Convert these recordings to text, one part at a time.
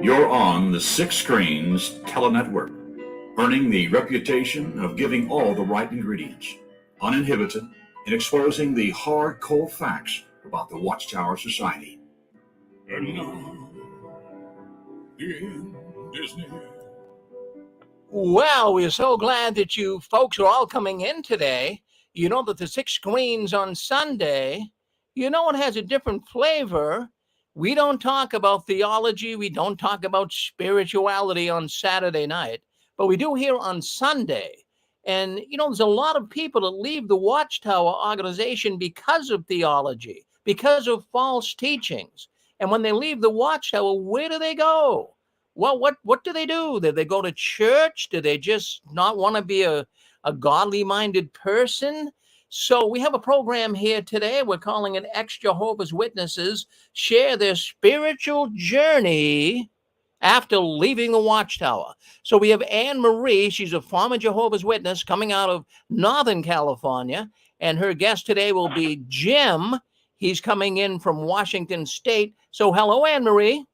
You're on the Six Screens Telenetwork, earning the reputation of giving all the right ingredients, uninhibited, in exposing the hard, cold facts about the Watchtower Society. And now, the end is near. Well, we're so glad that you folks are all coming in today. You know that the Six Screens on Sunday, it has a different flavor. We don't talk about theology. We don't talk about spirituality on Saturday night, but we do here on Sunday. And, there's a lot of people that leave the Watchtower organization because of theology, because of false teachings. And when they leave the Watchtower, where do they go? Well, what do? Do they go to church? Do they just not want to be a godly-minded person? So we have a program here today. We're calling it Jehovah's Witnesses Share Their Spiritual Journey after leaving the Watchtower. So we have Anne Marie. She's a former Jehovah's Witness coming out of Northern California. And her guest today will be Jim. He's coming in from Washington State. So hello, Anne Marie.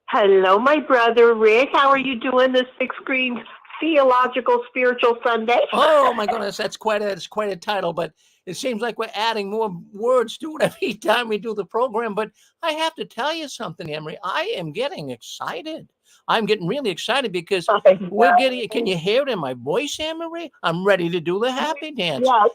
Hello, my brother Rick. How are you doing this Six Screens Theological Spiritual Sunday? Oh my goodness, that's quite a title, but it seems like we're adding more words to it every time we do the program. But I have to tell you something, Emery. I am getting excited. I'm getting really excited because we're getting. Can you hear it in my voice, Emery? I'm ready to do the happy dance. Yes.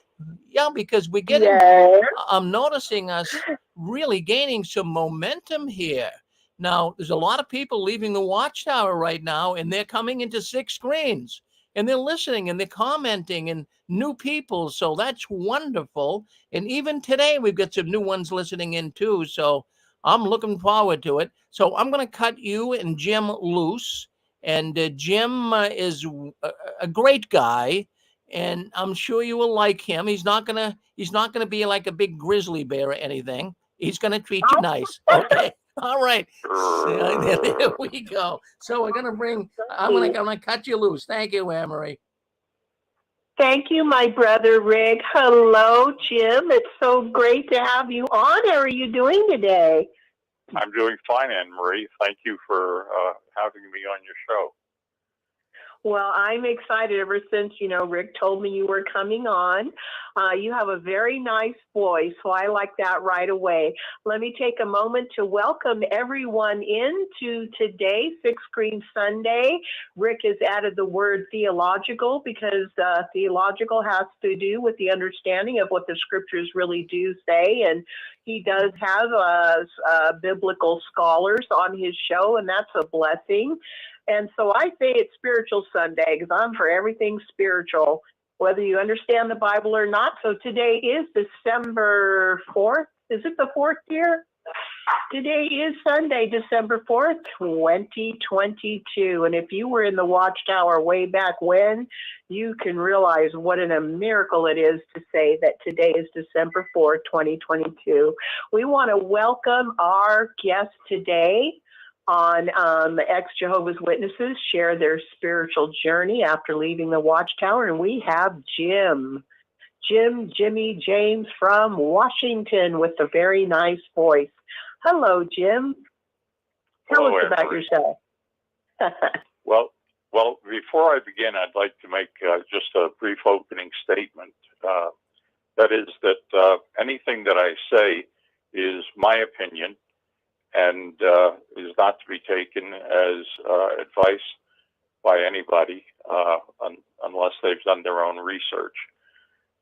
Yeah, because we're getting. Yes. I'm noticing us really gaining some momentum here. Now, there's a lot of people leaving the Watchtower right now, and they're coming into Six Screens, and they're listening, and they're commenting, and new people. So that's wonderful. And even today, we've got some new ones listening in too. So I'm looking forward to it. So I'm going to cut you and Jim loose. And Jim is a great guy, and I'm sure you will like him. He's not gonna be like a big grizzly bear or anything. He's gonna treat you nice. Okay. All right. So, there we go. So I'm gonna cut you loose. Thank you, Anne-Marie. Thank you, my brother Rick. Hello, Jim. It's so great to have you on. How are you doing today? I'm doing fine, Anne-Marie. Thank you for having me on your show. Well, I'm excited ever since, Rick told me you were coming on. You have a very nice voice, so I like that right away. Let me take a moment to welcome everyone into today's Six Screen Sunday. Rick has added the word theological because theological has to do with the understanding of what the scriptures really do say, and he does have biblical scholars on his show, and that's a blessing. And so I say it's Spiritual Sunday because I'm for everything spiritual, whether you understand the Bible or not. So today is December 4th. Is it the 4th year? Today is Sunday, December 4th, 2022. And if you were in the Watchtower way back when, you can realize what a miracle it is to say that today is December 4th, 2022. We want to welcome our guest today on Jehovah's Witnesses Share Their Spiritual Journey after leaving the Watchtower. And we have Jimmy James from Washington with a very nice voice. Hello, Jim. Tell us about yourself. Well, before I begin, I'd like to make just a brief opening statement. That is that anything that I say is my opinion and is not to be taken as advice by anybody unless they've done their own research.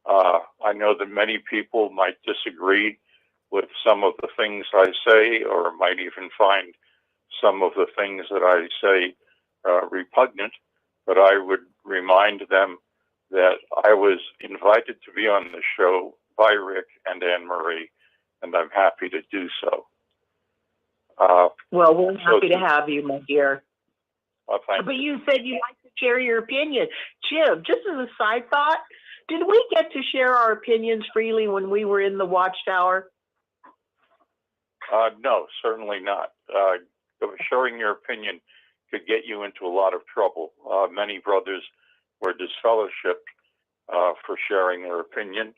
I know that many people might disagree with some of the things I say, or might even find some of the things that I say repugnant, but I would remind them that I was invited to be on the show by Rick and Anne-Marie, and I'm happy to do so. Well, we're happy to have you, my dear. Well, thank but you. You said you'd like to share your opinion. Jim, just as a side thought, did we get to share our opinions freely when we were in the Watchtower? No, certainly not. Sharing your opinion could get you into a lot of trouble. Many brothers were disfellowshipped for sharing their opinion.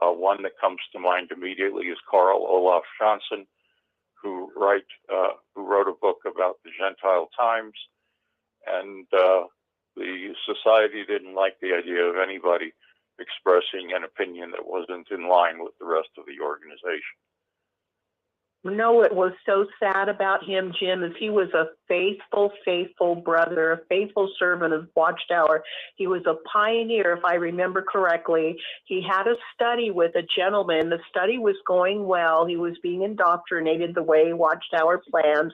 One that comes to mind immediately is Carl Olaf Johnson, who wrote a book about the Gentile times, and the society didn't like the idea of anybody expressing an opinion that wasn't in line with the rest of the organization. No, what was so sad about him, Jim, is he was a faithful, faithful brother, a faithful servant of Watchtower. He was a pioneer, if I remember correctly. He had a study with a gentleman. The study was going well. He was being indoctrinated the way Watchtower plans.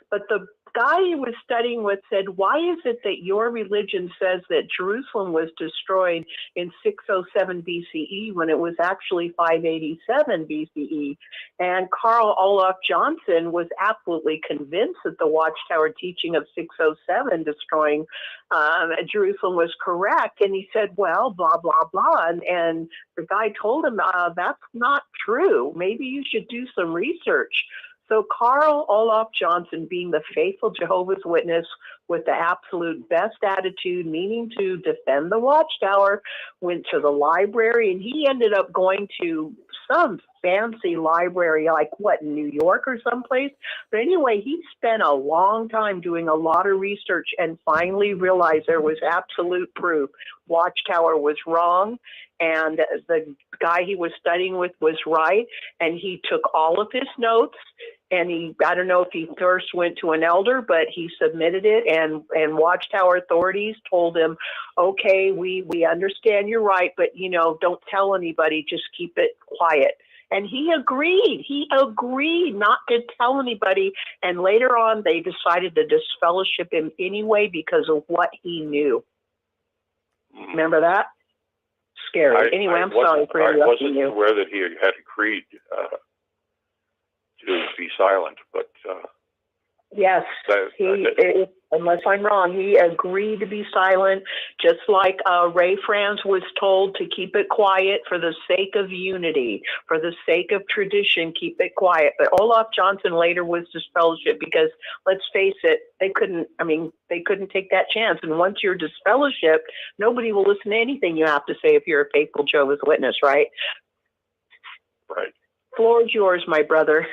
But the guy he was studying with said, why is it that your religion says that Jerusalem was destroyed in 607 BCE when it was actually 587 BCE? And Carl Olaf Johnson was absolutely convinced that the Watchtower teaching of 607 destroying Jerusalem was correct. And he said, well, blah, blah, blah. And the guy told him, that's not true. Maybe you should do some research. So Carl Olaf Johnson, being the faithful Jehovah's Witness with the absolute best attitude, meaning to defend the Watchtower, went to the library, and he ended up going to some fancy library, like in New York or someplace. But anyway, he spent a long time doing a lot of research and finally realized there was absolute proof Watchtower was wrong and the guy he was studying with was right. And he took all of his notes, and I don't know if he first went to an elder, but he submitted it, and Watchtower authorities told him, okay, we understand you're right, but don't tell anybody, just keep it quiet. And he agreed not to tell anybody. And later on, they decided to disfellowship him anyway because of what he knew. Remember that? Scary. Anyway, I'm sorry for interrupting you. I wasn't aware that he had agreed to be silent, but yes, unless I'm wrong, he agreed to be silent, just like Ray Franz was told to keep it quiet for the sake of unity, for the sake of tradition, keep it quiet. But Olaf Johnson later was disfellowshipped because, let's face it, they couldn't take that chance. And once you're disfellowshipped, nobody will listen to anything you have to say if you're a faithful Jehovah's Witness, right? Right. Floor is yours, my brother.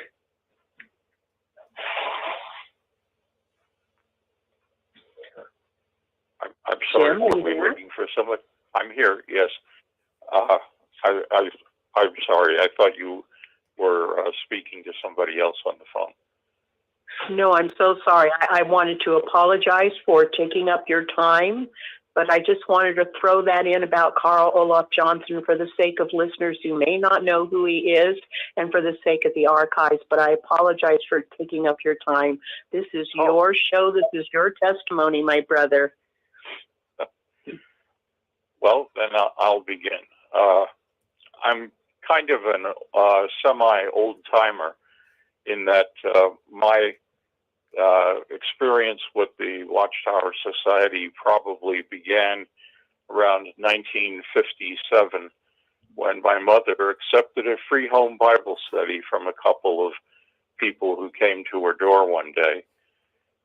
I'm sorry, Jim, were we waiting for someone? I'm here, yes. I'm sorry, I thought you were speaking to somebody else on the phone. No, I'm so sorry. I wanted to apologize for taking up your time, but I just wanted to throw that in about Carl Olaf Johnson for the sake of listeners who may not know who he is and for the sake of the archives. But I apologize for taking up your time. This is your show. This is your testimony, my brother. Well, then I'll begin. I'm kind of an semi-old-timer in that my experience with the Watchtower Society probably began around 1957 when my mother accepted a free home Bible study from a couple of people who came to her door one day.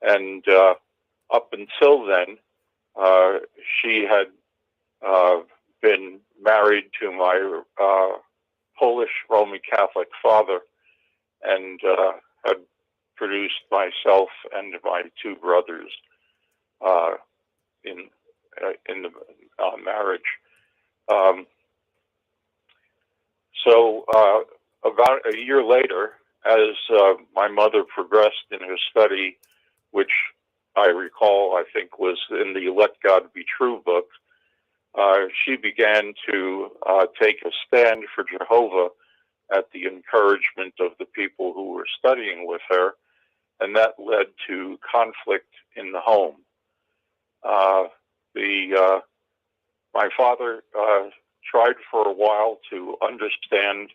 And up until then, she had been married to my Polish Roman Catholic father and had produced myself and my two brothers in the marriage. So about a year later, as my mother progressed in her study, which I recall, I think, was in the Let God Be True book, she began to take a stand for Jehovah at the encouragement of the people who were studying with her, and that led to conflict in the home. My father tried for a while to understand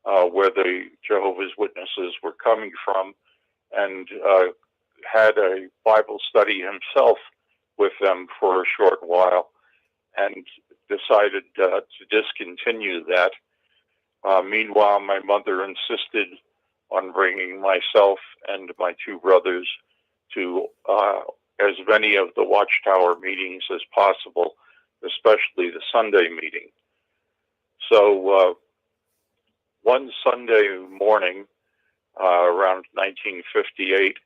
where the Jehovah's Witnesses were coming from, and had a Bible study himself with them for a short while, and decided to discontinue that. Meanwhile, my mother insisted on bringing myself and my two brothers to as many of the Watchtower meetings as possible, especially the Sunday meeting. So one Sunday morning, around 1958,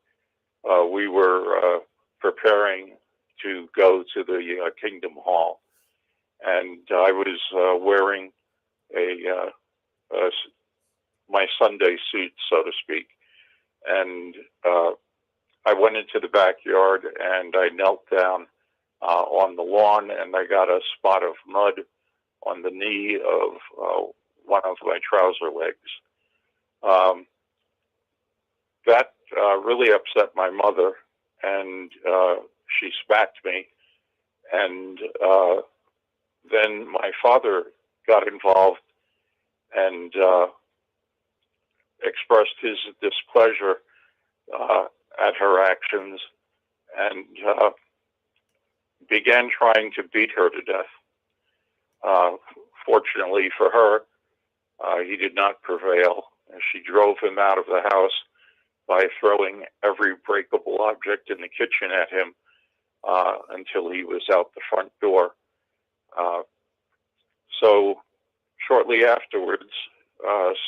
we were preparing to go to the Kingdom Hall, and I was wearing my Sunday suit, so to speak, and I went into the backyard and I knelt down on the lawn, and I got a spot of mud on the knee of one of my trouser legs. That really upset my mother, and she smacked me. And then my father got involved and expressed his displeasure at her actions, and began trying to beat her to death. Fortunately for her, he did not prevail. She drove him out of the house by throwing every breakable object in the kitchen at him until he was out the front door. So shortly afterwards,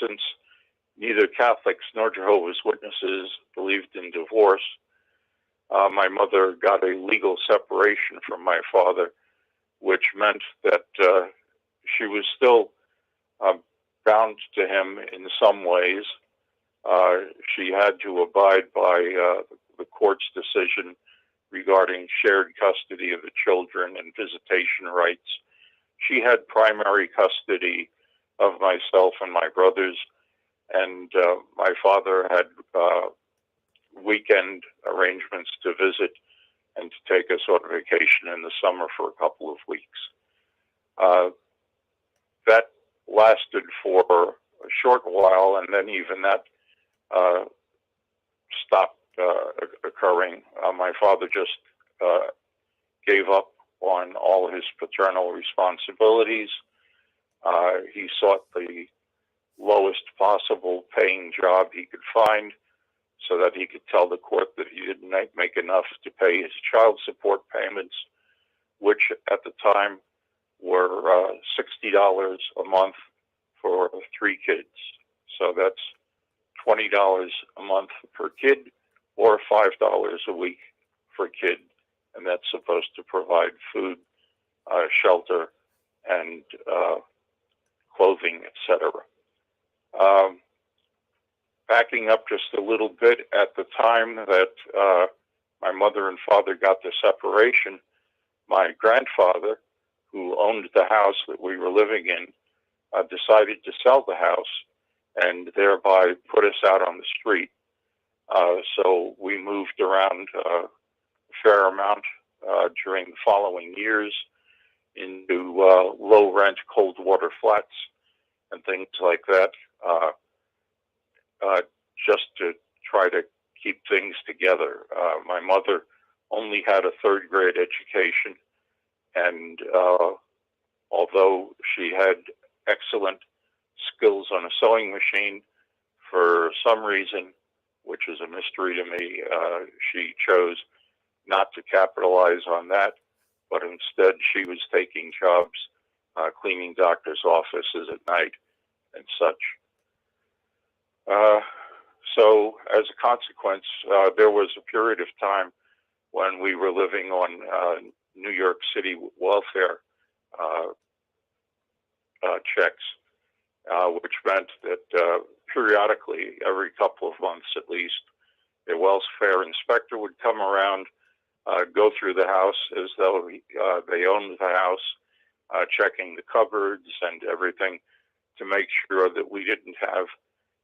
since neither Catholics nor Jehovah's Witnesses believed in divorce, my mother got a legal separation from my father, which meant that she was still bound to him in some ways. She had to abide by the court's decision regarding shared custody of the children and visitation rights. She had primary custody of myself and my brothers, and my father had weekend arrangements to visit and to take us on vacation in the summer for a couple of weeks. That lasted for a short while, and then even that stopped occurring. My father just gave up on all his paternal responsibilities. He sought the lowest possible paying job he could find so that he could tell the court that he didn't make enough to pay his child support payments, which at the time were $60 a month for 3 kids. So that's $20 a month per kid, or $5 a week for a kid, and that's supposed to provide food, shelter, and clothing, etc. Backing up just a little bit, at the time that my mother and father got the separation, my grandfather, who owned the house that we were living in, decided to sell the house and thereby put us out on the street. So we moved around a fair amount during the following years into low rent cold water flats and things like that, just to try to keep things together. My mother only had a 3rd grade education, and although she had excellent skills on a sewing machine, for some reason, which is a mystery to me, she chose not to capitalize on that, but instead she was taking jobs, cleaning doctors' offices at night and such. So as a consequence, there was a period of time when we were living on New York City welfare checks, which meant that periodically, every couple of months at least, a welfare inspector would come around, go through the house as though they owned the house, checking the cupboards and everything to make sure that we didn't have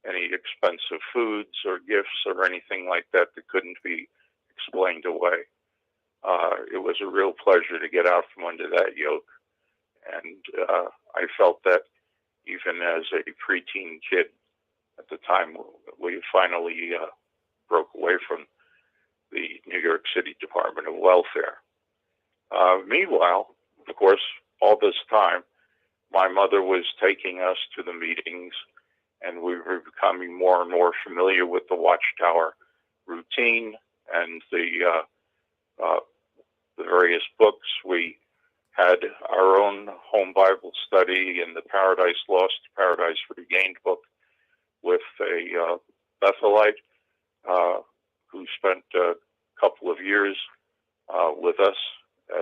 any expensive foods or gifts or anything like that that couldn't be explained away. It was a real pleasure to get out from under that yoke, and I felt that even as a preteen kid at the time we finally broke away from the New York City Department of Welfare. Meanwhile, of course, all this time, my mother was taking us to the meetings, and we were becoming more and more familiar with the Watchtower routine and the various books. We had our own home Bible study in the Paradise Lost, Paradise Regained book with a Bethelite, who spent a couple of years with us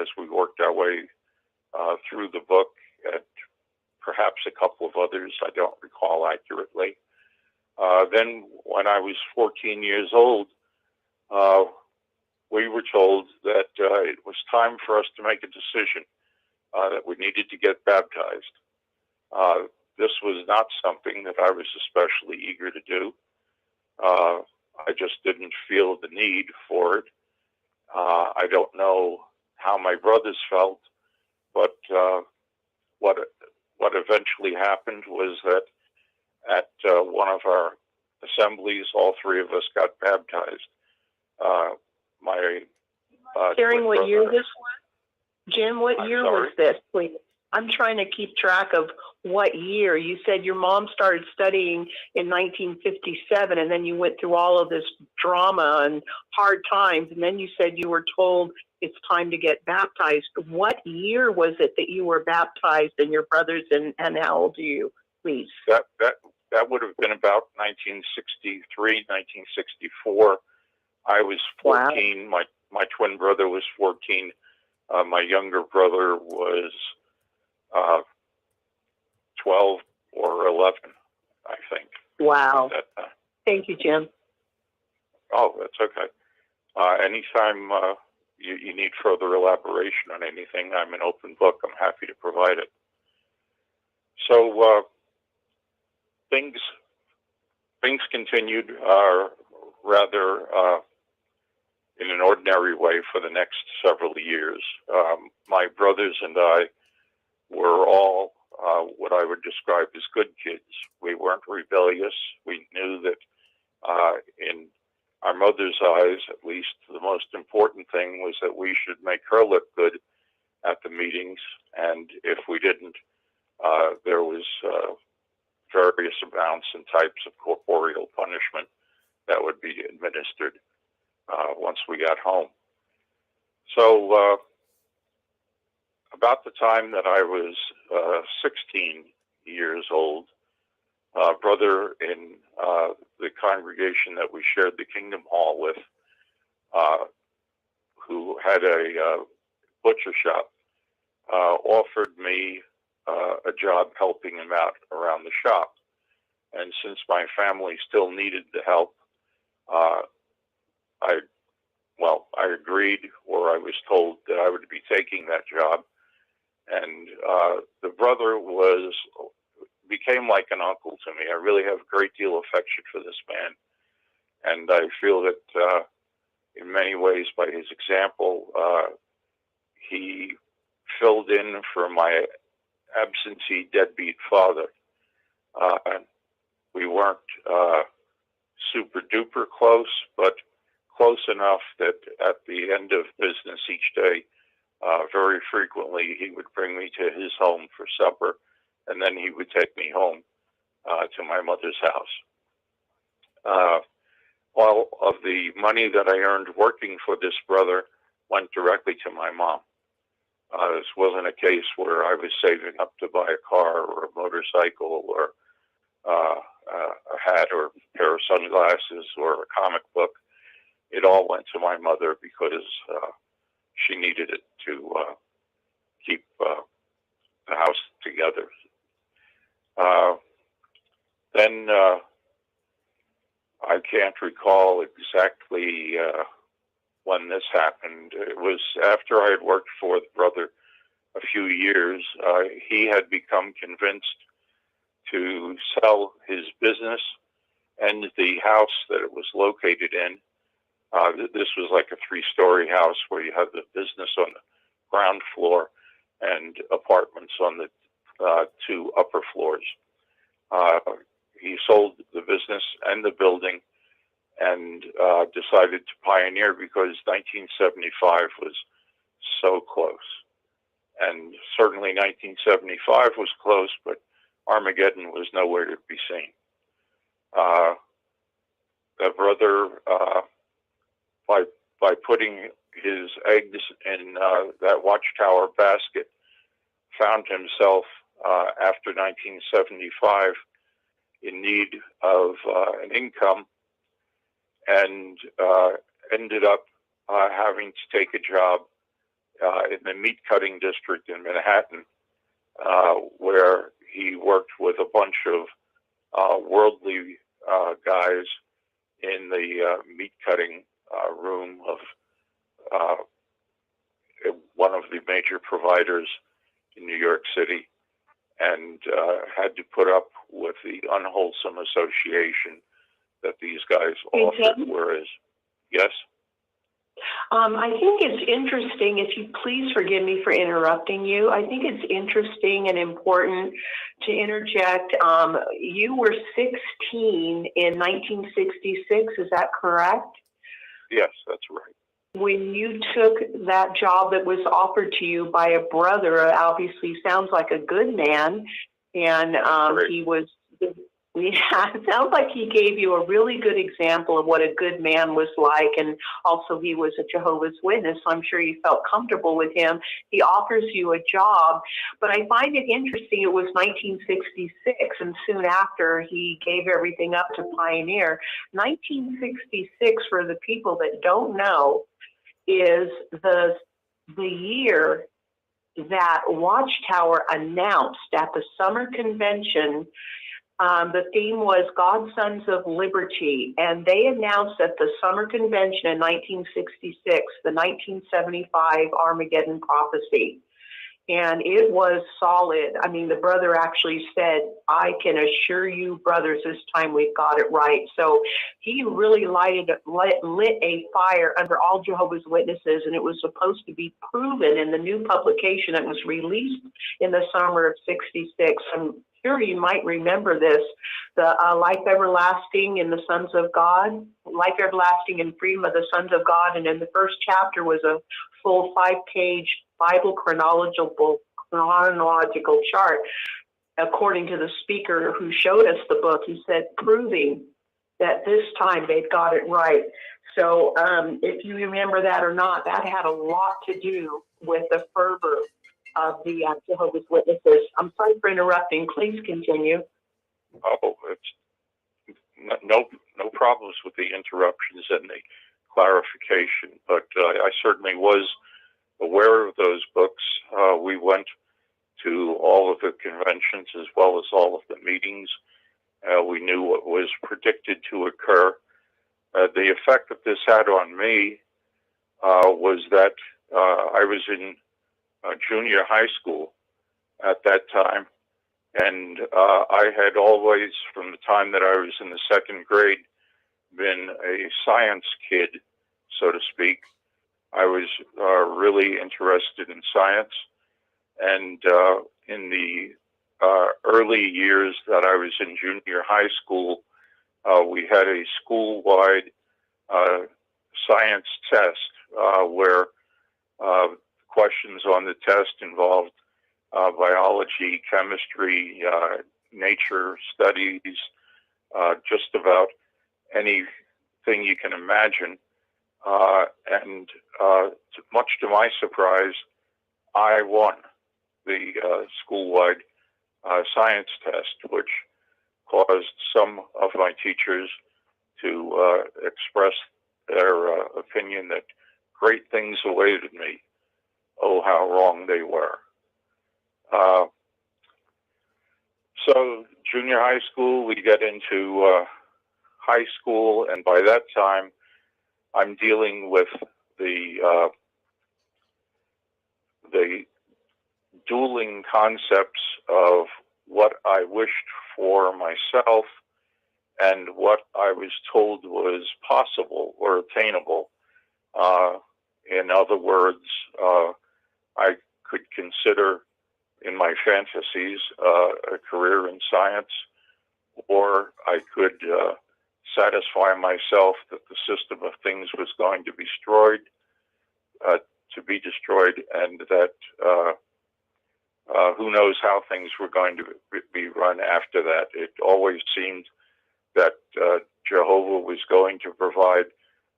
as we worked our way through the book, and perhaps a couple of others I don't recall accurately. Then when I was 14 years old, we were told that it was time for us to make a decision, that we needed to get baptized. This was not something that I was especially eager to do. I just didn't feel the need for it. I don't know how my brothers felt, but what eventually happened was that at one of our assemblies, all three of us got baptized. Sharing what year this was? Jim, what year was this, please? I'm trying to keep track of what year. You said your mom started studying in 1957, and then you went through all of this drama and hard times, and then you said you were told it's time to get baptized. What year was it that you were baptized, and your brothers, and how old are you, please? That would have been about 1963, 1964. I was 14. Wow. My twin brother was 14. My younger brother was 12 or 11, I think. Wow. Thank you, Jim. Oh, that's okay. Anytime you need further elaboration on anything, I'm an open book. I'm happy to provide it. So things continued rather in an ordinary way for the next several years. My brothers and I were all what I would describe as good kids. We weren't rebellious. We knew that in our mother's eyes, at least, the most important thing was that we should make her look good at the meetings, and if we didn't, there was various amounts and types of corporeal punishment that would be administered once we got home. So about the time that I was 16 years old, a brother in the congregation that we shared the Kingdom Hall with, who had a butcher shop, offered me a job helping him out around the shop. And since my family still needed the help, I agreed, or I was told that I would be taking that job. And the brother became like an uncle to me. I really have a great deal of affection for this man. And I feel that in many ways, by his example, he filled in for my absentee deadbeat father. We weren't super duper close, but close enough that at the end of business each day, very frequently he would bring me to his home for supper, and then he would take me home to my mother's house. All of the money that I earned working for this brother went directly to my mom. This wasn't a case where I was saving up to buy a car or a motorcycle or a hat or a pair of sunglasses or a comic book. It all went to my mother because she needed it to keep the house together. Then I can't recall exactly when this happened. It was after I had worked for the brother a few years. He had become convinced to sell his business and the house that it was located in. This was like a 3-story house where you had the business on the ground floor and apartments on the 2 upper floors. He sold the business and the building and decided to pioneer because 1975 was so close. And certainly 1975 was close, but Armageddon was nowhere to be seen. The brother, by putting his eggs in that Watchtower basket, found himself after 1975 in need of an income and ended up having to take a job in the meat cutting district in Manhattan, where he worked with a bunch of worldly guys in the meat cutting room of one of the major providers in New York City, and had to put up with the unwholesome association that these guys offered. Whereas, yes? I think it's interesting, if you please forgive me for interrupting you, I think it's interesting and important to interject. You were 16 in 1966, is that correct? Yes, that's right. When you took that job that was offered to you by a brother, obviously sounds like a good man, and he was... Yeah, it sounds like he gave you a really good example of what a good man was like, and also he was a Jehovah's Witness, so I'm sure you felt comfortable with him. He offers you a job, but I find it interesting, it was 1966, and soon after he gave everything up to Pioneer. 1966, for the people that don't know, is the year that Watchtower announced at the summer convention. The theme was God, Sons of Liberty, and they announced at the summer convention in 1966 the 1975 Armageddon prophecy. And it was solid. I mean, the brother actually said, I can assure you, brothers, this time we've got it right. So he really lit a fire under all Jehovah's Witnesses, and it was supposed to be proven in the new publication that was released in the summer of 66. I'm sure you might remember this, the Life Everlasting in the Sons of God, Life Everlasting and Freedom of the Sons of God. And in the first chapter was a full 5-page Bible chronological chart. According to the speaker who showed us the book, he said, proving that this time they've got it right. So if you remember that or not, that had a lot to do with the fervor of the Jehovah's Witnesses. I'm sorry for interrupting. Please continue. Oh, it's no problems with the interruptions and the clarification, but I certainly was aware of those books. We went to all of the conventions as well as all of the meetings. We knew what was predicted to occur. The effect that this had on me was that I was in junior high school at that time, and I had always, from the time that I was in the second grade, been a science kid, so to speak. I was really interested in science, and in the early years that I was in junior high school, we had a school-wide science test where questions on the test involved biology, chemistry, nature studies, just about anything you can imagine. And much to my surprise, I won the school-wide science test, which caused some of my teachers to express their opinion that great things awaited me. Oh, how wrong they were. So junior high school, we get into high school, and by that time, I'm dealing with the dueling concepts of what I wished for myself and what I was told was possible or attainable. In other words, I could consider in my fantasies a career in science, or I could satisfy myself that the system of things was going to be destroyed, and that who knows how things were going to be run after that. It always seemed that Jehovah was going to provide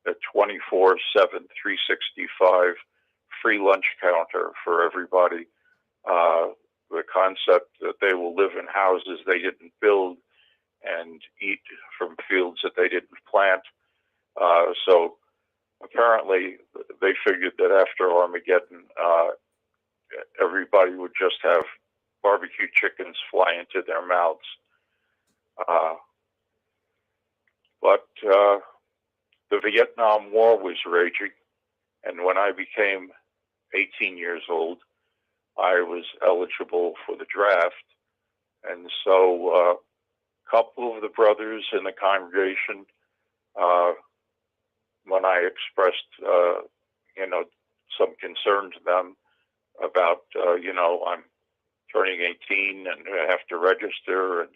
a 24/7, 365 free lunch counter for everybody. The concept that they will live in houses they didn't build and eat from fields that they didn't plant, So apparently they figured that after Armageddon, everybody would just have barbecue chickens fly into their mouths. But the Vietnam War was raging, and when I became 18 years old, I was eligible for the draft. And so a couple of the brothers in the congregation, when I expressed, some concern to them about, I'm turning 18 and I have to register and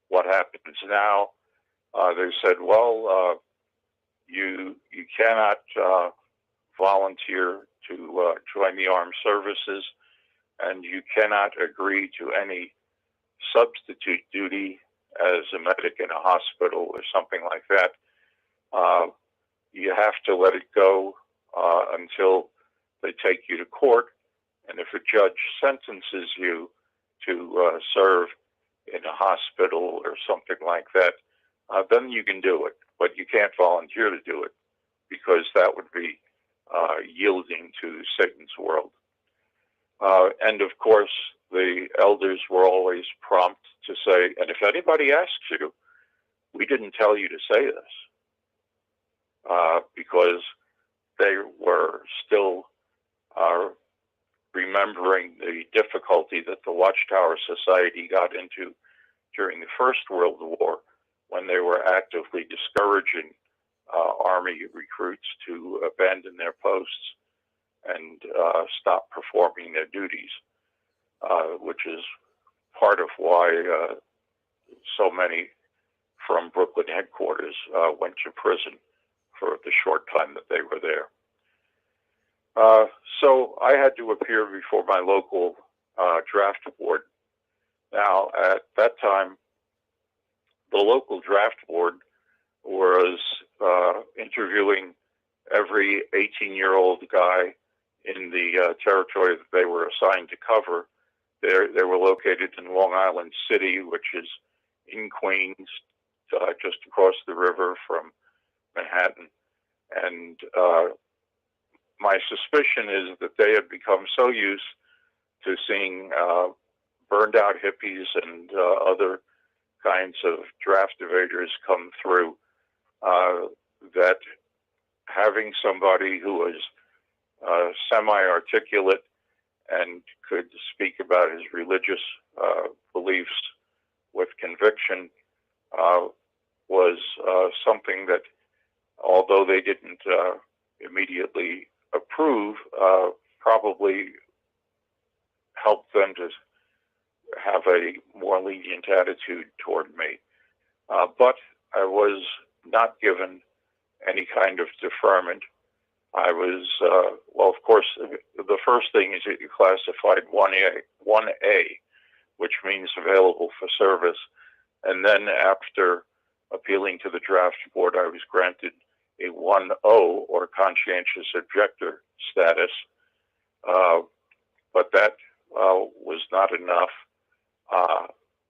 what happens now, they said, well, you cannot volunteer to join the armed services, and you cannot agree to any substitute duty as a medic in a hospital or something like that. You have to let it go until they take you to court, and if a judge sentences you to serve in a hospital or something like that, then you can do it, but you can't volunteer to do it because that would be yielding to Satan's world. And of course, the elders were always prompt to say, and if anybody asks you, we didn't tell you to say this, because they were still remembering the difficulty that the Watchtower Society got into during the First World War, when they were actively discouraging Army recruits to abandon their posts and stop performing their duties, which is part of why so many from Brooklyn headquarters went to prison for the short time that they were there. So I had to appear before my local draft board. Now, at that time, the local draft board was interviewing every 18-year-old guy in the territory that they were assigned to cover. They were located in Long Island City, which is in Queens, just across the river from Manhattan. And my suspicion is that they had become so used to seeing burned out hippies and other kinds of draft evaders come through, that having somebody who was semi-articulate and could speak about his religious beliefs with conviction was something that, although they didn't immediately approve, probably helped them to have a more lenient attitude toward me. But I was not given any kind of deferment. I was, well, of course, the first thing is that you're classified 1A, which means available for service. And then after appealing to the draft board, I was granted a 1O, or conscientious objector status. But that was not enough.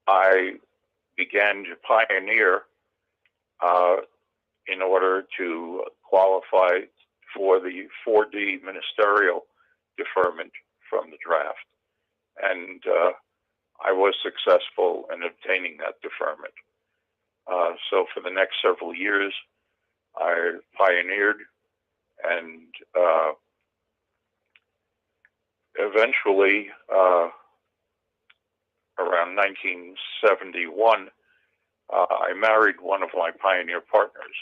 I began to pioneer in order to qualify for the 4D ministerial deferment from the draft. And I was successful in obtaining that deferment. So for the next several years, I pioneered, and eventually, around 1971, I married one of my pioneer partners.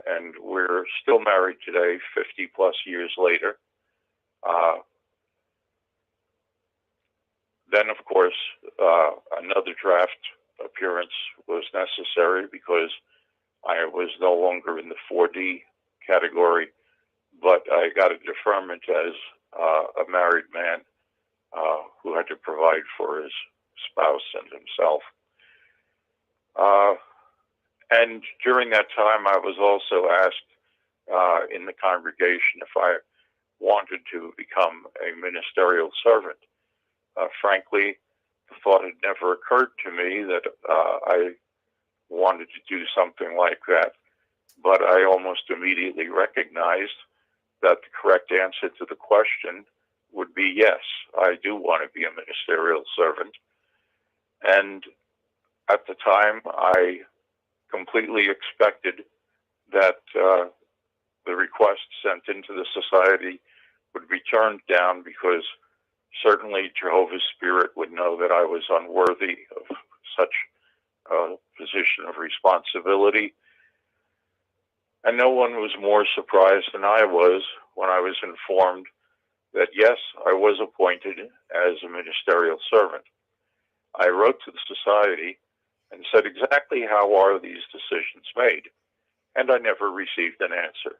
And we're still married today, 50 plus years later. Then, of course, another draft appearance was necessary because I was no longer in the 4D category, but I got a deferment as a married man who had to provide for his spouse and himself. And during that time, I was also asked in the congregation if I wanted to become a ministerial servant. Frankly, the thought had never occurred to me that I wanted to do something like that. but I almost immediately recognized that the correct answer to the question would be yes, I do want to be a ministerial servant. And at the time, I completely expected that the request sent into the society would be turned down, because certainly Jehovah's Spirit would know that I was unworthy of such a position of responsibility. And no one was more surprised than I was when I was informed that, yes, I was appointed as a ministerial servant. I wrote to the society and said, exactly how are these decisions made? And I never received an answer.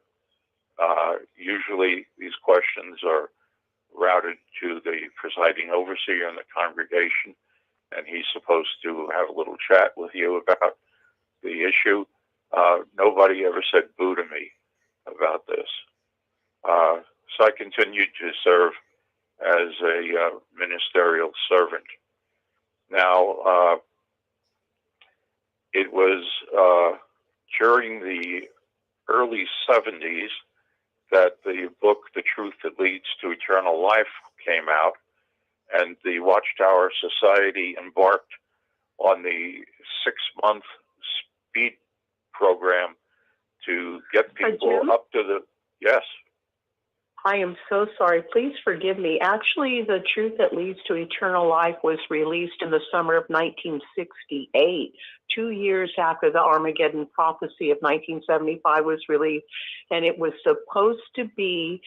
Usually these questions are routed to the presiding overseer in the congregation, and he's supposed to have a little chat with you about the issue. Nobody ever said boo to me about this. So I continued to serve as a ministerial servant. Now, it was during the early 70s that the book, The Truth That Leads to Eternal Life, came out, and the Watchtower Society embarked on the 6-month speed program to get people up to the, yes. I am so sorry. Please forgive me. Actually, The Truth That Leads to Eternal Life was released in the summer of 1968, 2 years after the Armageddon prophecy of 1975 was released. And it was supposed to be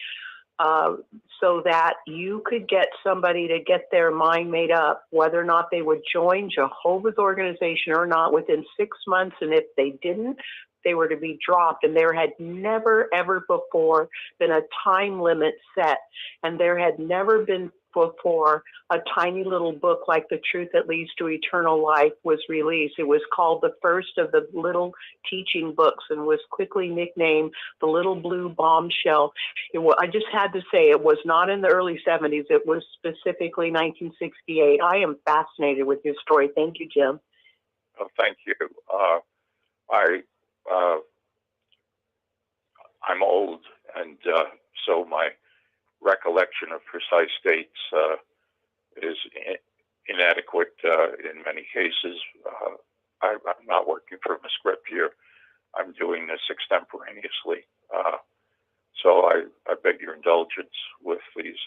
so that you could get somebody to get their mind made up, whether or not they would join Jehovah's organization or not, within 6 months. And if they didn't, they were to be dropped. And there had never, ever before been a time limit set. And there had never been before a tiny little book like The Truth That Leads to Eternal Life was released. It was called the first of the little teaching books and was quickly nicknamed The Little Blue Bombshell. I just had to say, it was not in the early 70s. It was specifically 1968. I am fascinated with your story. Thank you, Jim. Oh, thank you. I'm old, and so my recollection of precise dates is inadequate in many cases. I'm not working from a script here. I'm doing this extemporaneously. So I beg your indulgence with these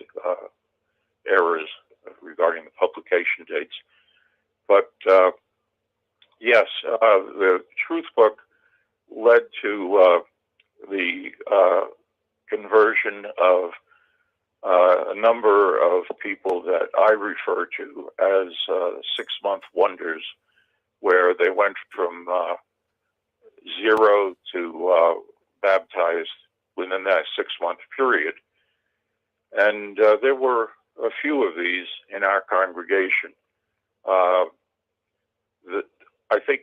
errors regarding the publication dates. But yes, the Truth Book led to the conversion of a number of people that I refer to as 6-month wonders, where they went from 0 to baptized within that 6-month period. And there were a few of these in our congregation. I think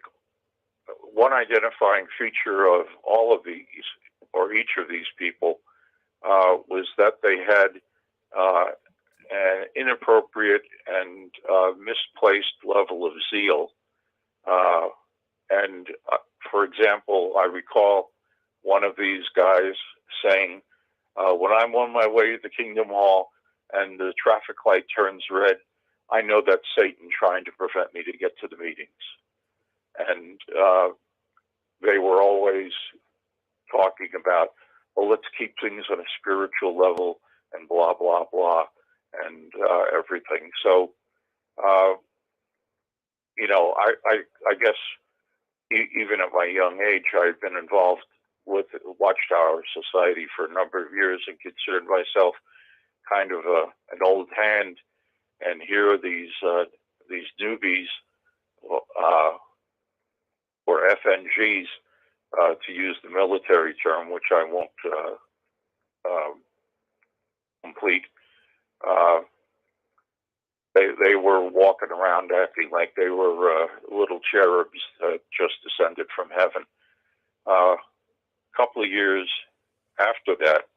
one identifying feature of all of these, or each of these people, was that they had an inappropriate and misplaced level of zeal. For example, I recall one of these guys saying, when I'm on my way to the Kingdom Hall and the traffic light turns red, I know that's Satan trying to prevent me to get to the meetings. And they were always talking about, well, let's keep things on a spiritual level and blah, blah, blah, and everything. So, I guess even at my young age, I've been involved with the Watchtower Society for a number of years and considered myself kind of an old hand. And here are these newbies, or FNGs, to use the military term, which I won't complete. They were walking around acting like they were little cherubs that just descended from heaven. A couple of years after that,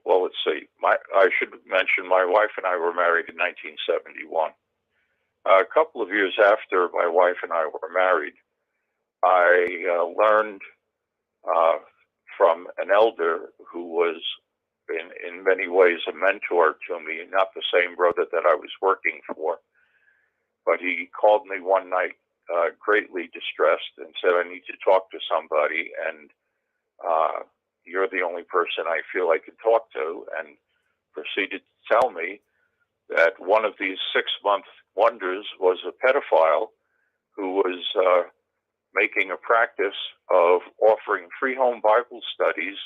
well, let's see. I should mention my wife and I were married in 1971. A couple of years after my wife and I were married, I learned from an elder who was in many ways a mentor to me, not the same brother that I was working for, but he called me one night greatly distressed and said, I need to talk to somebody, and you're the only person I feel I can talk to, and proceeded to tell me that one of these 6-month wonders was a pedophile who was making a practice of offering free home Bible studies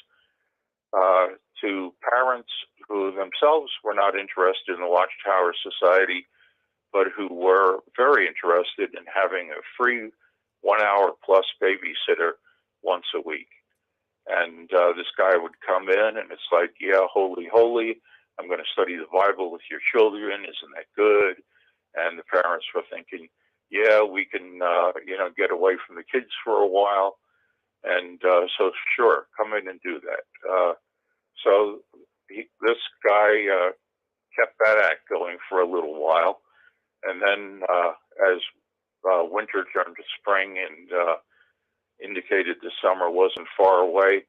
to parents who themselves were not interested in the Watchtower Society, but who were very interested in having a free 1 hour plus babysitter once a week. And this guy would come in, and it's like, yeah, holy, holy, I'm going to study the Bible with your children. Isn't that good? And the parents were thinking, yeah, we can, get away from the kids for a while. And so, sure, come in and do that. So this guy kept that act going for a little while. And then as winter turned to spring and indicated the summer wasn't far away,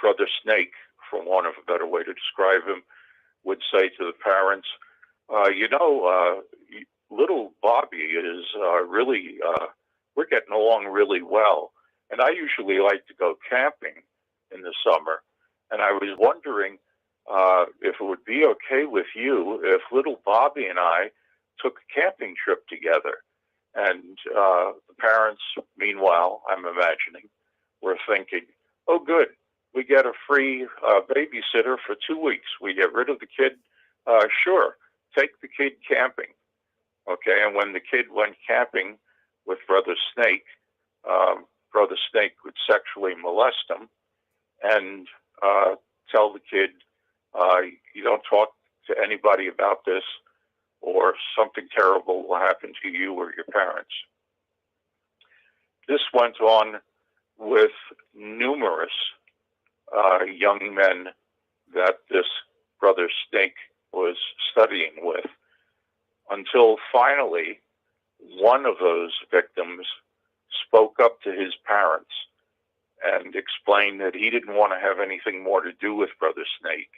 Brother Snake, for want of a better way to describe him, would say to the parents, little Bobby is really, we're getting along really well. And I usually like to go camping in the summer. And I was wondering if it would be okay with you if little Bobby and I took a camping trip together. And the parents, meanwhile, I'm imagining, were thinking, oh, good, we get a free babysitter for 2 weeks. We get rid of the kid. Sure, take the kid camping. Okay, and when the kid went camping with Brother Snake, Brother Snake would sexually molest him and tell the kid, you don't talk to anybody about this, or something terrible will happen to you or your parents. This went on with numerous young men that this Brother Snake was studying with, until finally one of those victims spoke up to his parents and explained that he didn't want to have anything more to do with Brother Snake.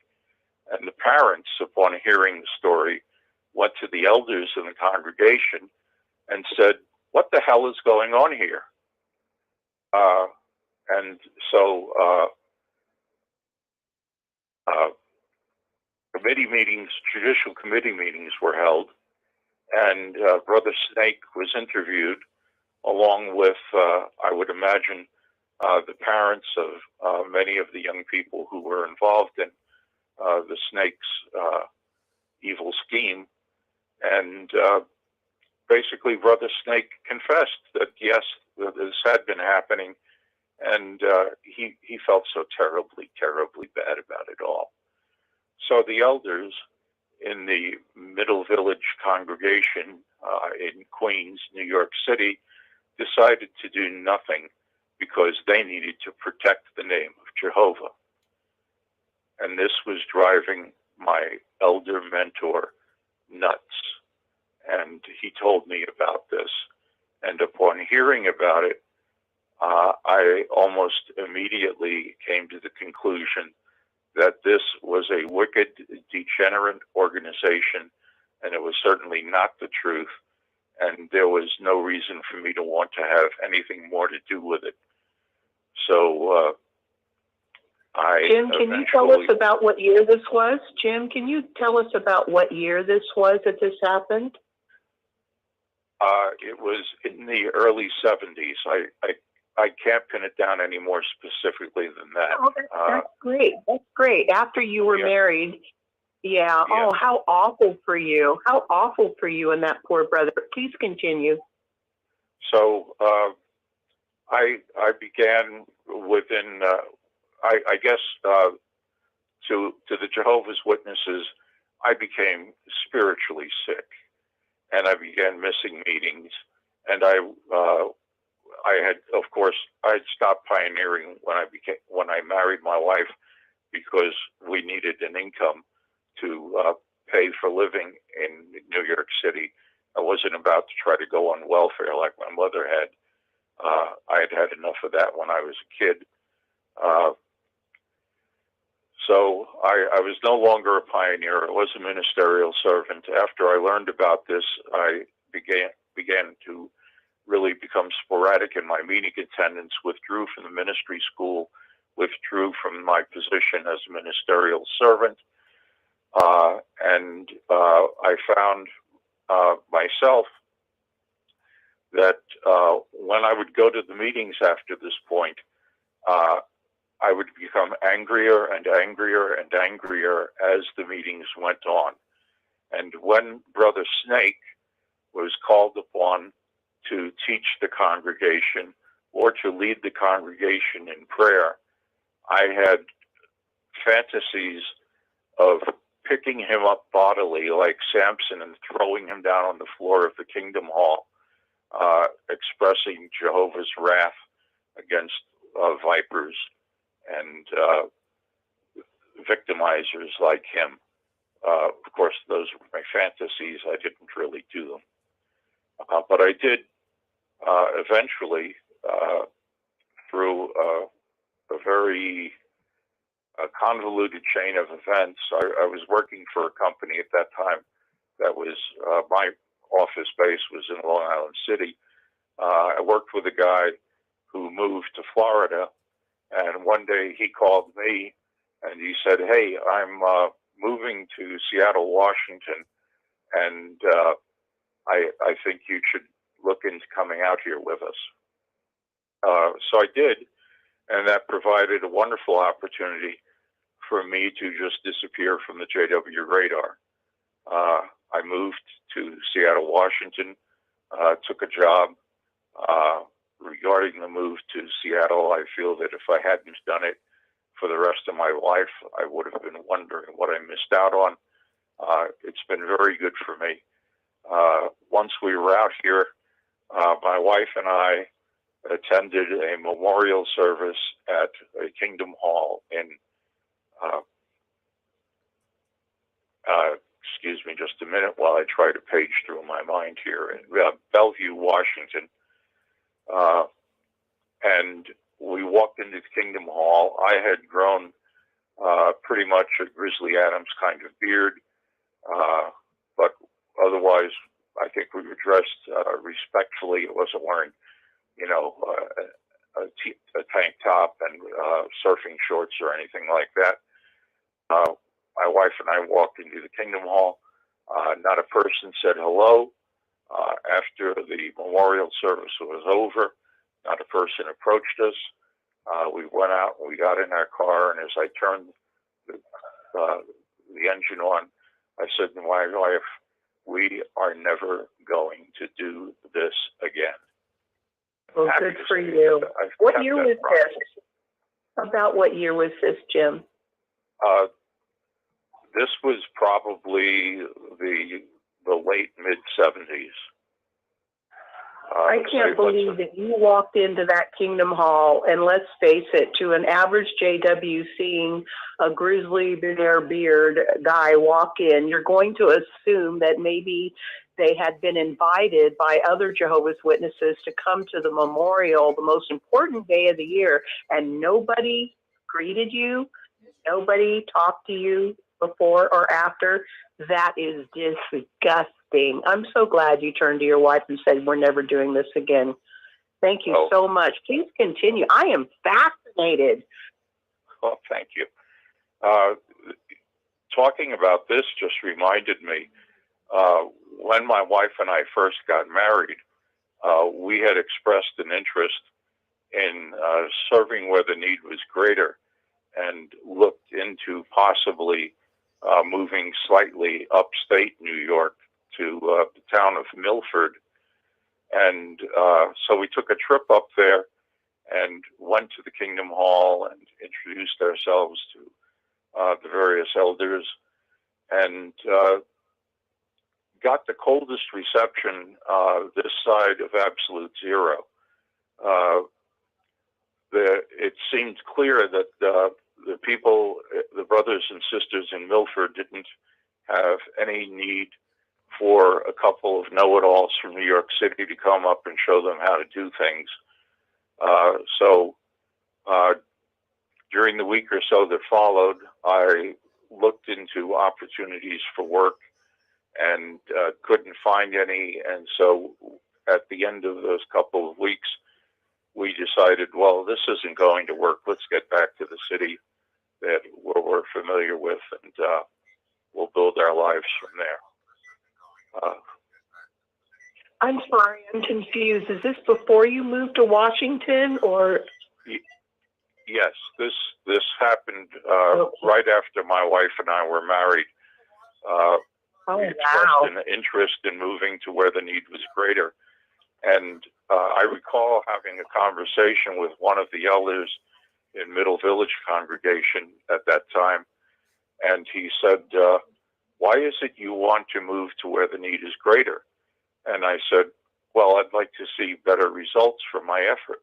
And the parents, upon hearing the story, went to the elders in the congregation and said, what the hell is going on here? And so judicial committee meetings were held, and Brother Snake was interviewed along with, I would imagine, the parents of many of the young people who were involved in the Snake's evil scheme. And basically, Brother Snake confessed that, yes, this had been happening, and he felt so terribly, terribly bad about it all. So the elders in the Middle Village congregation in Queens, New York City, decided to do nothing because they needed to protect the name of Jehovah. And this was driving my elder mentor nuts. And he told me about this. And upon hearing about it, I almost immediately came to the conclusion that this was a wicked, degenerate organization, and it was certainly not the truth. And there was no reason for me to want to have anything more to do with it. So Jim, can you tell us about what year this was? Jim, can you tell us about what year this was that this happened? It was in the early 70s. I can't pin it down any more specifically than that. Oh, that's great. That's great. After you were married. Yeah. Oh, how awful for you. How awful for you and that poor brother. Please continue. So I began within, I guess, to the Jehovah's Witnesses, I became spiritually sick, and I began missing meetings, and I had, of course, I had stopped pioneering when I married my wife, because we needed an income to pay for living in New York City. I wasn't about to try to go on welfare like my mother had. I had enough of that when I was a kid. So I was no longer a pioneer. I was a ministerial servant. After I learned about this, I began to really become sporadic in my meeting attendance, withdrew from the ministry school, withdrew from my position as a ministerial servant, and I found myself that when I would go to the meetings after this point, I would become angrier and angrier and angrier as the meetings went on. And when Brother Snake was called upon to teach the congregation or to lead the congregation in prayer, I had fantasies of picking him up bodily like Samson and throwing him down on the floor of the Kingdom Hall, expressing Jehovah's wrath against vipers and victimizers like him. Of course, those were my fantasies. I didn't really do them. But I did eventually, through a very convoluted chain of events. I was working for a company at that time that was, my office base was in Long Island City. I worked with a guy who moved to Florida, and one day he called me and he said, "Hey, I'm moving to Seattle, Washington, and I think you should look into coming out here with us." So I did, and that provided a wonderful opportunity for me to just disappear from the JW radar. I moved to Seattle, Washington, took a job. Regarding the move to Seattle, I feel that if I hadn't done it for the rest of my life, I would have been wondering what I missed out on. It's been very good for me. Once we were out here, my wife and I attended a memorial service at a Kingdom Hall in, excuse me just a minute while I try to page through my mind here, in Bellevue, Washington. And we walked into the Kingdom Hall. I had grown pretty much a Grizzly Adams kind of beard, but otherwise, I think we were dressed respectfully. It wasn't wearing, a tank top and surfing shorts or anything like that. My wife and I walked into the Kingdom Hall. Not a person said hello. After the memorial service was over, not a person approached us. We went out and we got in our car, and as I turned the engine on, I said to my wife, "We are never going to do this again." Well, good for you. What year was this? About what year was this, Jim? This was probably the late mid-70s. I can't believe that you walked into that Kingdom Hall, and let's face it, to an average JW seeing a grizzly beard guy walk in, you're going to assume that maybe they had been invited by other Jehovah's Witnesses to come to the memorial, the most important day of the year, and nobody greeted you, nobody talked to you before or after. That is disgusting. I'm so glad you turned to your wife and said, "We're never doing this again." Thank you so much. Please continue. I am fascinated. Well, thank you. Talking about this just reminded me, when my wife and I first got married, we had expressed an interest in serving where the need was greater and looked into possibly moving slightly upstate New York to the town of Milford. And so we took a trip up there and went to the Kingdom Hall and introduced ourselves to the various elders, and got the coldest reception this side of absolute zero. It seemed clear that the people, the brothers and sisters in Milford, didn't have any need for a couple of know-it-alls from New York City to come up and show them how to do things. So during the week or so that followed, I looked into opportunities for work and couldn't find any. And so at the end of those couple of weeks, we decided, well, this isn't going to work. Let's get back to the city that we're familiar with, and we'll build our lives from there. I'm sorry, I'm confused. Is this before you moved to Washington, or? Yes, this happened right after my wife and I were married. We expressed an interest in moving to where the need was greater. And I recall having a conversation with one of the elders in Middle Village congregation at that time. And he said, why is it you want to move to where the need is greater? And I said, well, I'd like to see better results from my effort.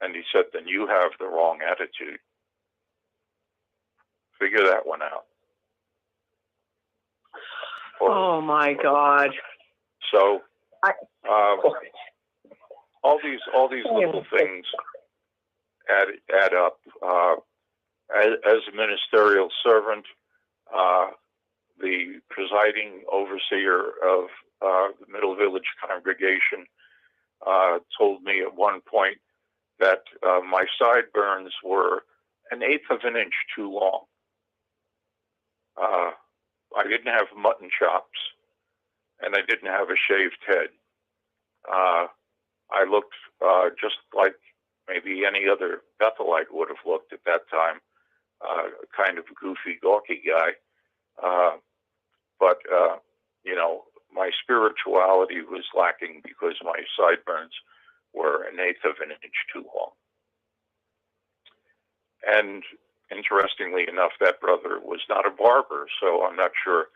And he said, then you have the wrong attitude. Figure that one out. Oh my God. So all these little things add up. As a ministerial servant, the presiding overseer of the Middle Village congregation told me at one point that my sideburns were 1/8 of an inch too long. I didn't have mutton chops, and I didn't have a shaved head. I looked just like maybe any other Bethelite would have looked at that time, kind of goofy, gawky guy. But you know, my spirituality was lacking because my sideburns were 1/8 of an inch too long. And interestingly enough, that brother was not a barber, so I'm not sure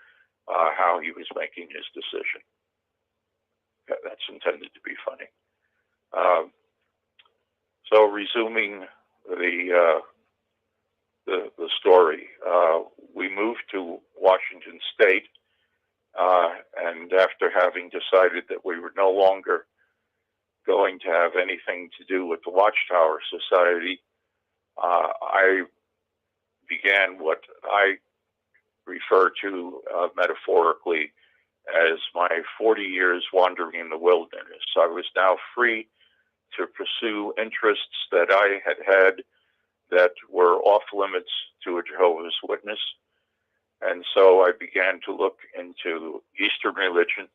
how he was making his decision. That's intended to be funny. So resuming the story, we moved to Washington State, and after having decided that we were no longer going to have anything to do with the Watchtower Society, I began what I refer to metaphorically as my 40 years wandering in the wilderness. I was now free to pursue interests that I had that were off limits to a Jehovah's Witness. And so I began to look into Eastern religion,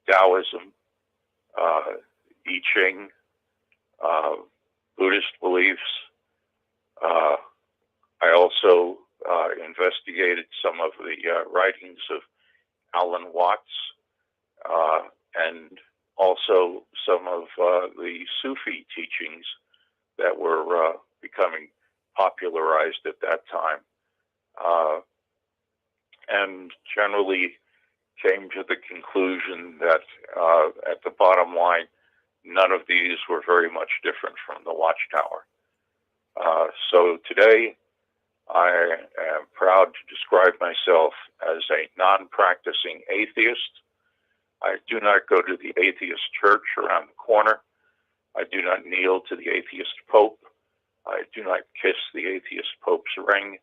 Taoism, I Ching, Buddhist beliefs. I also investigated some of the writings of Alan Watts, and also some of the Sufi teachings that were becoming popularized at that time, and generally came to the conclusion that at the bottom line, none of these were very much different from the Watchtower. So today, I am proud to describe myself as a non-practicing atheist. I do not go to the atheist church around the corner. I do not kneel to the atheist pope. I do not kiss the atheist pope's ring.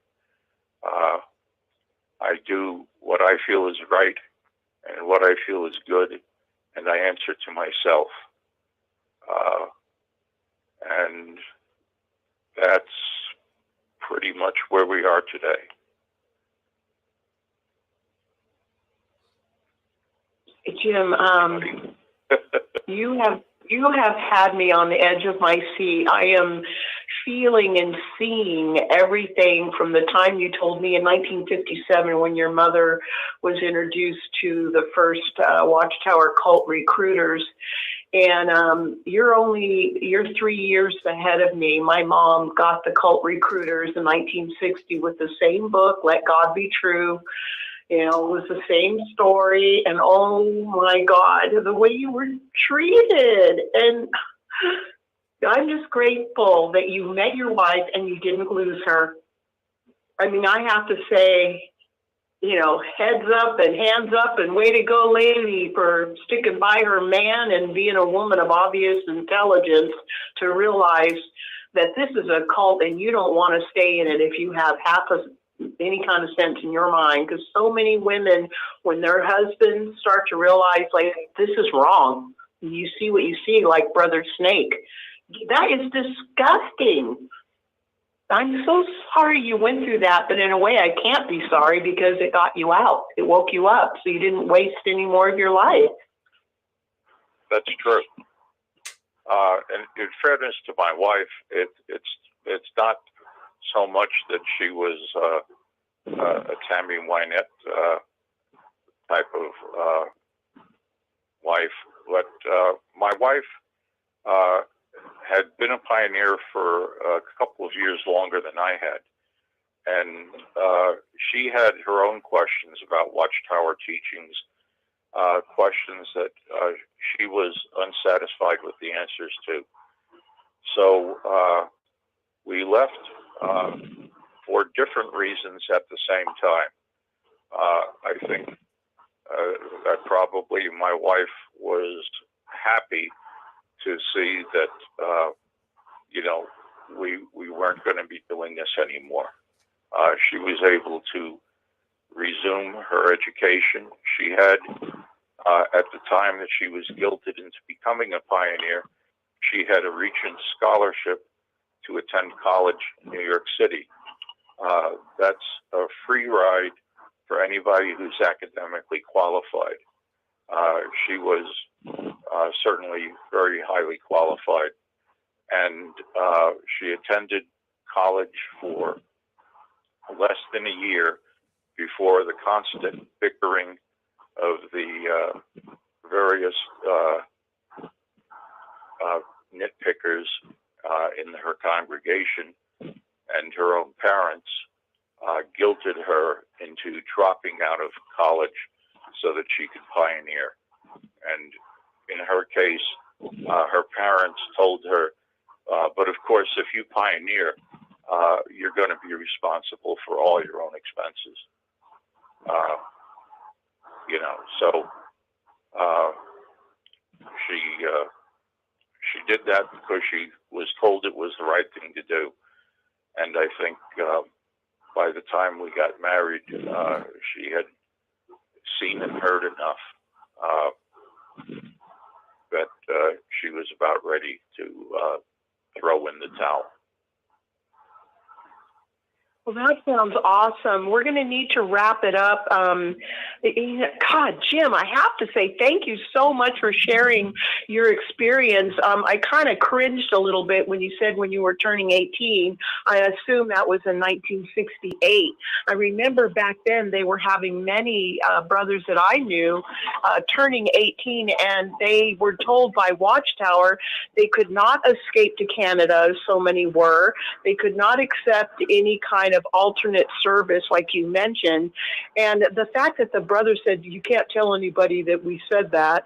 I do what I feel is right and what I feel is good, and I answer to myself. And that's pretty much where we are today. Jim, you have had me on the edge of my seat. I am feeling and seeing everything from the time you told me in 1957 when your mother was introduced to the first Watchtower cult recruiters. And you're 3 years ahead of me. My mom got the cult recruiters in 1960 with the same book, Let God Be True. You know, it was the same story. And oh my God, the way you were treated. And I'm just grateful that you met your wife and you didn't lose her. I mean, I have to say, heads up and hands up and way to go, lady, for sticking by her man and being a woman of obvious intelligence to realize that this is a cult and you don't want to stay in it if you have any kind of sense in your mind. Because so many women, when their husbands start to realize, like, this is wrong, you see what you see, like Brother Snake. That is disgusting. I'm so sorry you went through that, but in a way I can't be sorry because it got you out. It woke you up, so you didn't waste any more of your life. That's true. And in fairness to my wife, it's not so much that she was a Tammy Wynette type of wife, but my wife had been a pioneer for a couple of years longer than I had. And she had her own questions about Watchtower teachings, questions that she was unsatisfied with the answers to. So we left for different reasons at the same time. I think that probably my wife was happy to see that, we weren't going to be doing this anymore. She was able to resume her education. She had, at the time that she was guilted into becoming a pioneer, she had a Regent scholarship to attend college in New York City. That's a free ride for anybody who's academically qualified. She was certainly very highly qualified, and she attended college for less than a year before the constant bickering of the various nitpickers in her congregation and her own parents guilted her into dropping out of college so that she could pioneer. And in her case, her parents told her, but of course, if you pioneer, you're going to be responsible for all your own expenses. So she did that because she was told it was the right thing to do. And I think by the time we got married, she had seen and heard enough that she was about ready to throw in the towel. Well, that sounds awesome. We're going to need to wrap it up. God, Jim, I have to say thank you so much for sharing your experience. I kind of cringed a little bit when you said when you were turning 18. I assume that was in 1968. I remember back then they were having many brothers that I knew turning 18, and they were told by Watchtower they could not escape to Canada, as so many were. They could not accept any kind of alternate service like you mentioned. And the fact that the brother said, you can't tell anybody that we said that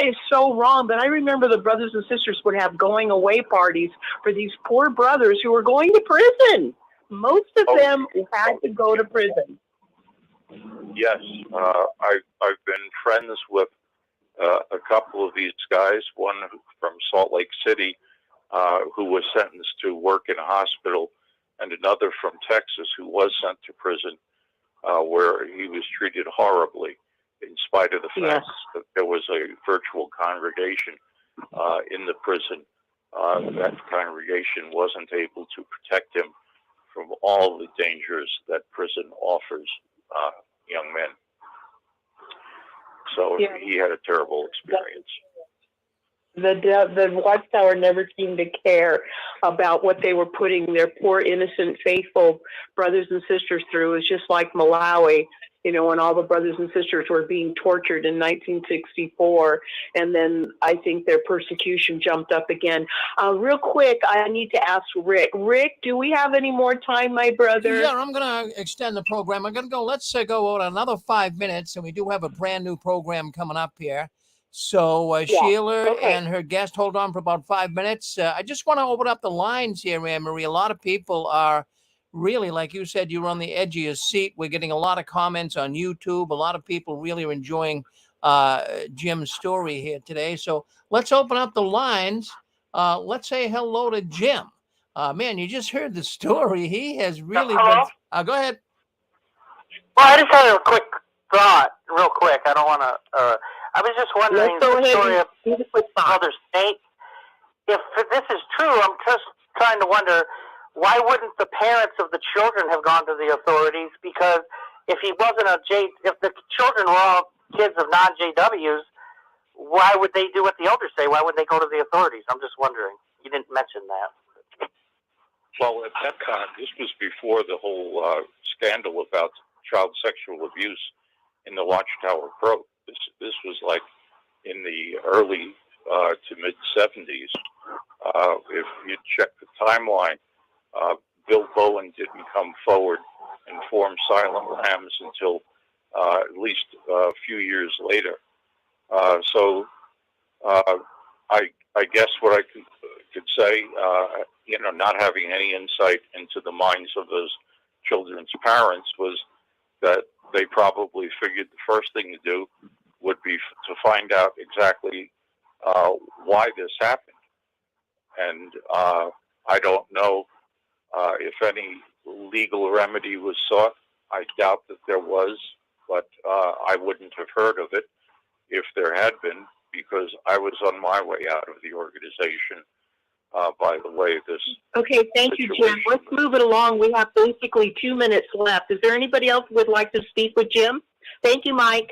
is so wrong. But I remember the brothers and sisters would have going away parties for these poor brothers who were going to prison. Most of them had to go to prison. Yes, I've been friends with a couple of these guys, one from Salt Lake City who was sentenced to work in a hospital, and another from Texas who was sent to prison where he was treated horribly in spite of the fact that there was a virtual congregation in the prison. That congregation wasn't able to protect him from all the dangers that prison offers young men. So he had a terrible experience. The Watchtower never seemed to care about what they were putting their poor, innocent, faithful brothers and sisters through. It was just like Malawi, when all the brothers and sisters were being tortured in 1964. And then I think their persecution jumped up again. Real quick, I need to ask Rick. Rick, do we have any more time, my brother? Yeah, I'm going to extend the program. I'm going to go, let's go out another 5 minutes, and we do have a brand new program coming up here. So Sheila and her guest, hold on for about 5 minutes. I just want to open up the lines here, Anne Marie. A lot of people are really, like you said, you're on the edge of your seat. We're getting a lot of comments on YouTube. A lot of people really are enjoying Jim's story here today. So let's open up the lines. Let's say hello to Jim. Man, you just heard the story. He has really Hello? been. Go ahead. Well, I just had a quick thought, real quick. I don't want to. I was just wondering the story of Brother Snake. If this is true, I'm just trying to wonder why wouldn't the parents of the children have gone to the authorities? Because if he wasn't if the children were all kids of non-JWs, why would they do what the elders say? Why would they go to the authorities? I'm just wondering. You didn't mention that. Well, at that time, this was before the whole scandal about child sexual abuse in the Watchtower broke. This was like in the early to mid 70s. If you check the timeline, Bill Bowen didn't come forward and form Silent Lambs until at least a few years later. So I guess what I could say, not having any insight into the minds of those children's parents, was that they probably figured the first thing to do would be to find out exactly why this happened. And I don't know if any legal remedy was sought. I doubt that there was, but I wouldn't have heard of it if there had been, because I was on my way out of the organization by the way this. Okay, thank you, Jim. Let's move it along. We have basically 2 minutes left. Is there anybody else who would like to speak with Jim? Thank you, Mike.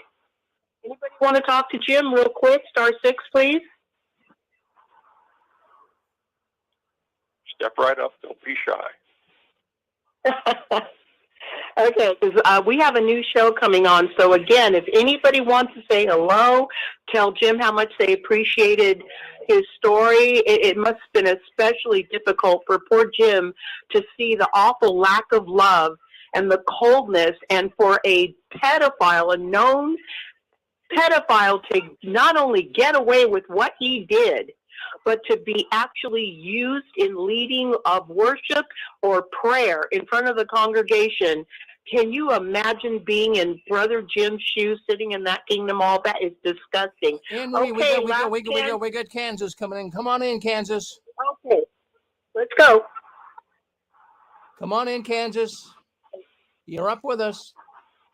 Anybody want to talk to Jim real quick? *6, please. Step right up. Don't be shy. Okay, because we have a new show coming on. So again, if anybody wants to say hello, tell Jim how much they appreciated his story. It must have been especially difficult for poor Jim to see the awful lack of love and the coldness, and for a pedophile, a known pedophile, to not only get away with what he did, but to be actually used in leading of worship or prayer in front of the congregation. Can you imagine being in Brother Jim's shoes, sitting in that Kingdom Hall? That is disgusting. Anne-Marie, we got Kansas coming in. Come on in, Kansas. Okay, let's go. Come on in, Kansas. You're up with us.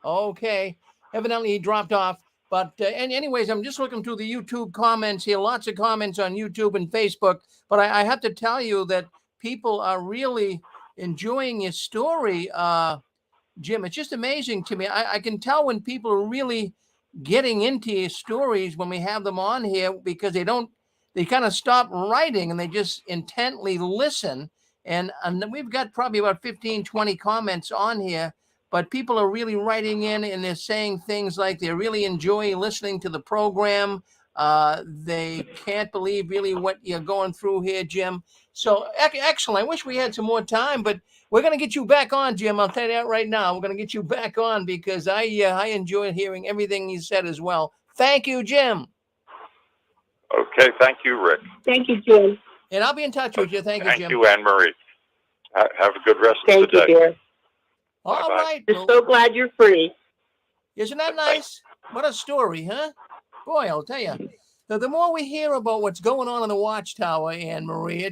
Okay. Evidently, he dropped off. But and anyways, I'm just looking through the YouTube comments here. Lots of comments on YouTube and Facebook. But I have to tell you that people are really enjoying your story, Jim. It's just amazing to me. I can tell when people are really getting into your stories when we have them on here, because they kind of stop writing and they just intently listen. And we've got probably about 15, 20 comments on here. But people are really writing in and they're saying things like they really enjoy listening to the program. They can't believe really what you're going through here, Jim. So excellent. I wish we had some more time, but we're going to get you back on, Jim. I'll tell you that right now. We're going to get you back on because I enjoyed hearing everything you said as well. Thank you, Jim. Okay. Thank you, Rick. Thank you, Jim. And I'll be in touch with you. Thank you, Jim. Thank you, Anne-Marie. Have a good rest of the Thank you, day. dear. All right. We're so glad you're free. Isn't that nice? What a story, huh? Boy, I'll tell you. The more we hear about what's going on in the Watchtower, Anne-Marie,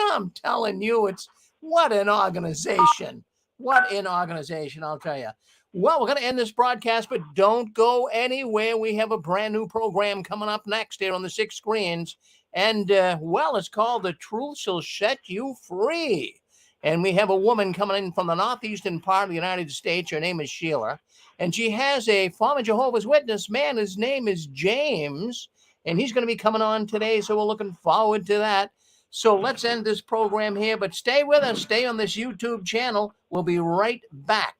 I'm telling you, it's what an organization. What an organization, I'll tell you. Well, we're going to end this broadcast, but don't go anywhere. We have a brand new program coming up next here on the 6 screens. And, it's called The Truth Shall Set You Free. And we have a woman coming in from the northeastern part of the United States. Her name is Sheila. And she has a former Jehovah's Witness man. His name is James. And he's going to be coming on today. So we're looking forward to that. So let's end this program here. But stay with us. Stay on this YouTube channel. We'll be right back.